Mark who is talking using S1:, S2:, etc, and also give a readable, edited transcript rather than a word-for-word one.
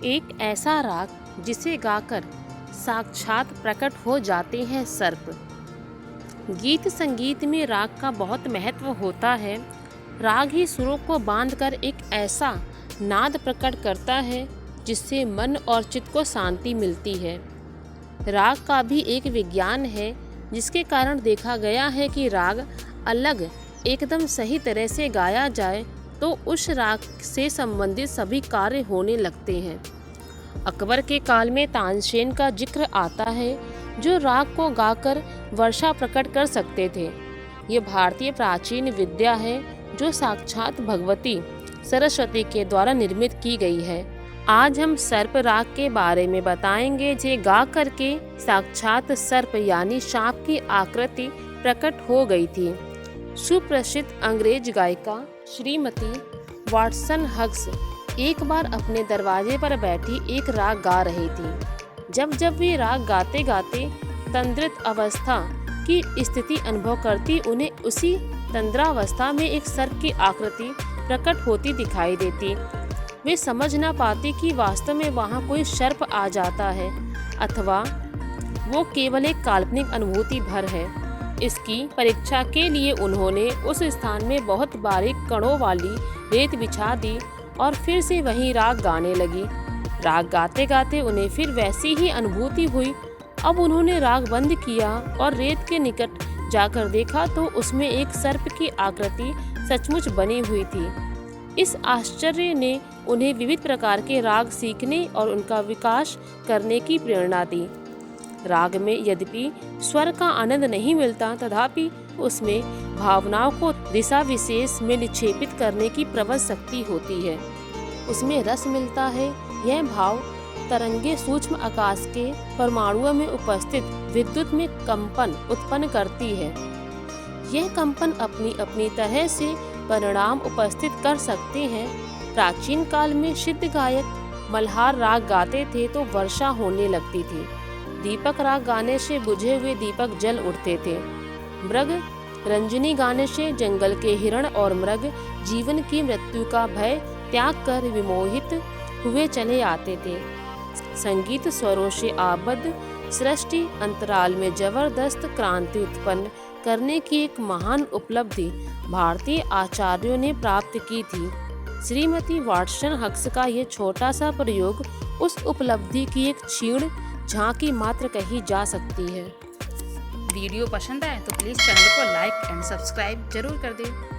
S1: एक ऐसा राग जिसे गाकर साक्षात प्रकट हो जाते हैं सर्प। गीत संगीत में राग का बहुत महत्व होता है। राग ही सुरों को बांधकर एक ऐसा नाद प्रकट करता है जिससे मन और चित्त को शांति मिलती है। राग का भी एक विज्ञान है जिसके कारण देखा गया है कि राग अलग एकदम सही तरह से गाया जाए तो उस राग से संबंधित सभी कार्य होने लगते हैं। अकबर के काल में तानसेन का जिक्र आता है जो राग को गाकर वर्षा प्रकट कर सकते थे। ये भारतीय प्राचीन विद्या है जो साक्षात भगवती सरस्वती के द्वारा निर्मित की गई है। आज हम सर्प राग के बारे में बताएंगे जे गा करके साक्षात सर्प यानी सांप की आकृति प्रकट हो गई थी। सुप्रसिद्ध अंग्रेज गायिका श्रीमती वाटसन हग्स एक बार अपने दरवाजे पर बैठी एक राग गा रही थी। जब जब वे राग गाते गाते तंद्रित अवस्था की स्थिति अनुभव करती, उन्हें उसी तंद्रावस्था में एक सर्प की आकृति प्रकट होती दिखाई देती। वे समझ न पाती कि वास्तव में वहाँ कोई सर्प आ जाता है अथवा वो केवल एक काल्पनिक अनुभूति भर है। इसकी परीक्षा के लिए उन्होंने उस स्थान में बहुत बारीक कणों वाली रेत बिछा दी और फिर से वही राग गाने लगी। राग गाते गाते उन्हें फिर वैसी ही अनुभूति हुई। अब उन्होंने राग बंद किया और रेत के निकट जाकर देखा तो उसमें एक सर्प की आकृति सचमुच बनी हुई थी। इस आश्चर्य ने उन्हें विविध प्रकार के राग सीखने और उनका विकास करने की प्रेरणा दी। राग में यद्यपि स्वर का आनंद नहीं मिलता तथापि उसमें भावनाओं को दिशा विशेष में निक्षेपित करने की प्रबल शक्ति होती है। उसमें रस मिलता है। यह भाव तरंगे सूक्ष्म आकाश के परमाणुओं में उपस्थित विद्युत में कंपन उत्पन्न करती है। यह कंपन अपनी अपनी तरह से परिणाम उपस्थित कर सकते हैं। प्राचीन काल में सिद्ध गायक मल्हार राग गाते थे तो वर्षा होने लगती थी। दीपक राग गाने से बुझे हुए दीपक जल उठते थे। मृग रंजनी गाने से जंगल के हिरण और मृग जीवन की मृत्यु का भय त्याग कर विमोहित हुए चले आते थे। संगीत स्वरों से आबद्ध सृष्टि अंतराल में जबरदस्त क्रांति उत्पन्न करने की एक महान उपलब्धि भारतीय आचार्यों ने प्राप्त की थी। श्रीमती वाटसन हग्स का ये छोटा सा प्रयोग उस उपलब्धि की एक क्षीण झांकी मात्र कही जा सकती है।
S2: वीडियो पसंद आए तो प्लीज़ चैनल को लाइक एंड सब्सक्राइब जरूर कर दें।